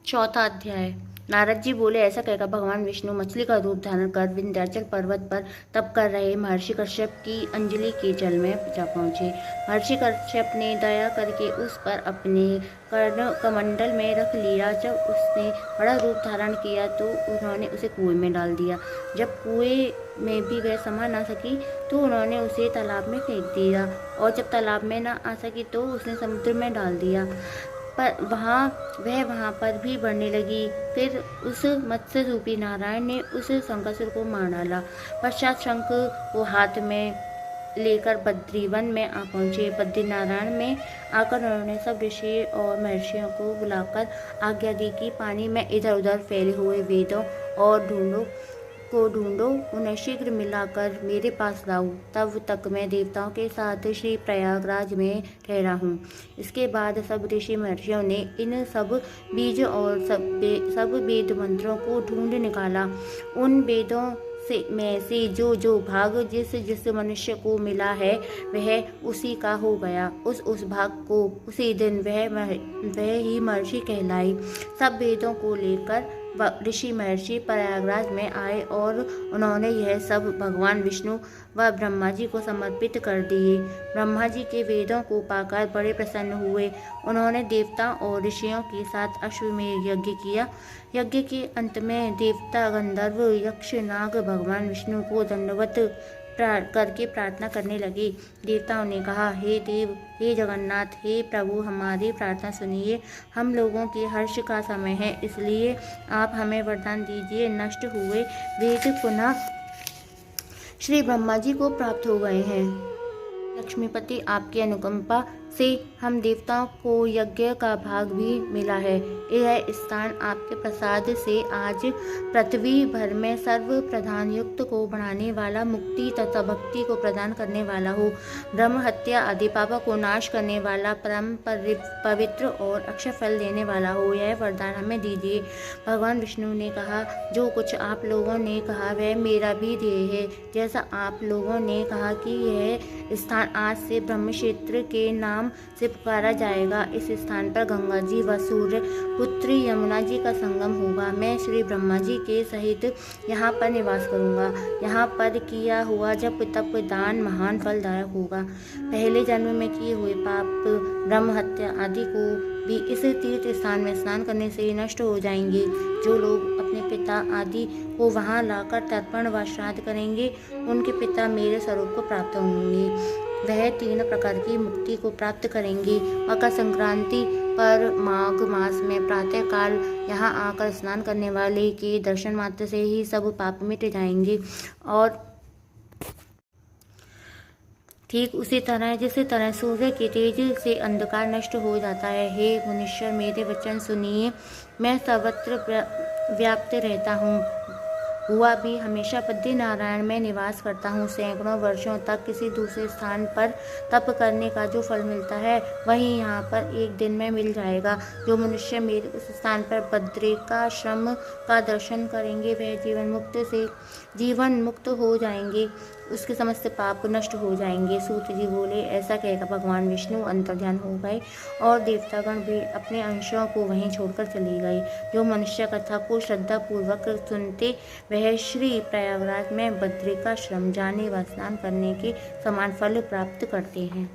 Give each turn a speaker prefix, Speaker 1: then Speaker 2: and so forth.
Speaker 1: चौथा अध्याय। नारद जी बोले, ऐसा कहकर भगवान विष्णु मछली का रूप धारण कर विंध्याचल पर्वत पर तप कर रहे महर्षि कश्यप की अंजलि के जल में जा पहुंचे। महर्षि कश्यप ने दया करके उस पर अपने कर्ण कमंडल में रख लिया। जब उसने बड़ा रूप धारण किया तो उन्होंने उसे कुएं में डाल दिया। जब कुएं में भी वह समा ना सकी तो उन्होंने उसे तालाब में फेंक दिया, और जब तालाब में ना आ सकी तो उसने समुद्र में डाल दिया। पर वहाँ पर भी बढ़ने लगी। फिर उस मत्स्य रूपी नारायण ने उस शंखासुर को मार डाला। पश्चात शंख को हाथ में लेकर बद्रीवन में आ पहुंचे। बद्रीनारायण में आकर उन्होंने सब ऋषि और महर्षियों को बुलाकर आज्ञा दी कि पानी में इधर उधर फैले हुए वेदों और ढूंढो, उन्हें शीघ्र मिलाकर मेरे पास लाओ। तब तक मैं देवताओं के साथ श्री प्रयागराज में ठहरा हूँ। इसके बाद सब ऋषि महर्षियों ने इन सब बीज और सब वेद मंत्रों को ढूंढ निकाला। उन वेदों में से जो भाग जिस मनुष्य को मिला है वह उसी का हो गया। उस भाग को उसी दिन वह ही महर्षि कहलाई। सब वेदों को लेकर ऋषि महर्षि प्रयागराज में आए और उन्होंने यह सब भगवान विष्णु व ब्रह्मा जी को समर्पित कर दिए। ब्रह्मा जी के वेदों को पाकर बड़े प्रसन्न हुए। उन्होंने देवताओं और ऋषियों के साथ अश्वमेध यज्ञ किया। यज्ञ के अंत में देवता, गंधर्व, यक्ष, नाग भगवान विष्णु को दंडवत करके प्रार्थना करने लगे। देवताओं ने कहा, हे देव, हे जगन्नाथ, हे प्रभु, हमारी प्रार्थना सुनिए। हम लोगों के हर्ष का समय है, इसलिए आप हमें वरदान दीजिए। नष्ट हुए वेद पुनः श्री ब्रह्मा जी को प्राप्त हो गए हैं। लक्ष्मीपति, आपकी अनुकंपा से हम देवताओं को यज्ञ का भाग भी मिला है। यह स्थान आपके प्रसाद से आज पृथ्वी भर में सर्व प्रधान युक्त को बढ़ाने वाला, मुक्ति तथा भक्ति को प्रदान करने वाला हो। ब्रह्म हत्या आदि पापों को नाश करने वाला, परम पवित्र और अक्षय फल देने वाला हो। यह वरदान हमें दीजिए। भगवान विष्णु ने कहा, जो कुछ आप लोगों ने कहा वह मेरा भी ध्येय है। जैसा आप लोगों ने कहा कि यह स्थान आज से ब्रह्म क्षेत्र के नाम से पुकारा जाएगा। इस स्थान पर गंगा जी व सूर्य पुत्री यमुना जी का संगम होगा। मैं श्री ब्रह्मा जी के सहित यहाँ पर निवास करूँगा। यहाँ पर किया हुआ जप तप दान महान फलदायक होगा। पहले जन्म में किए हुए पाप, ब्रह्म हत्या आदि को भी इस तीर्थ स्थान में स्नान करने से नष्ट हो जाएंगे। जो लोग अपने पिता आदि को वहाँ लाकर तर्पण व श्राद्ध करेंगे, उनके पिता मेरे स्वरूप को प्राप्त होंगे। वह 3 प्रकार की मुक्ति को प्राप्त करेंगे। मकर संक्रांति पर माघ मास में प्रातः काल यहाँ आकर स्नान करने वाले के दर्शन मात्र से ही सब पाप मिट जाएंगे। और ठीक उसी तरह जिस तरह सूर्य के तेज से अंधकार नष्ट हो जाता है। हे मुनीश्वर, मेरे वचन सुनिए। मैं सर्वत्र व्याप्त रहता हूँ। हुआ भी हमेशा बद्रीनारायण में निवास करता हूँ। सैकड़ों वर्षों तक किसी दूसरे स्थान पर तप करने का जो फल मिलता है वही यहाँ पर एक दिन में मिल जाएगा। जो मनुष्य मेरे उस स्थान पर बद्रिकाश्रम का दर्शन करेंगे वह जीवन मुक्त हो जाएंगे। उसके समस्त पाप नष्ट हो जाएंगे। सूत जी बोले, ऐसा कहकर भगवान विष्णु अंतर्ध्यान हो गए और देवतागण भी अपने अंशों को वहीं छोड़कर चले गए। जो मनुष्य कथा को श्रद्धा पूर्वक सुनते वह श्री प्रयागराज में बद्रिकाश्रम जाने व स्नान करने के समान फल प्राप्त करते हैं।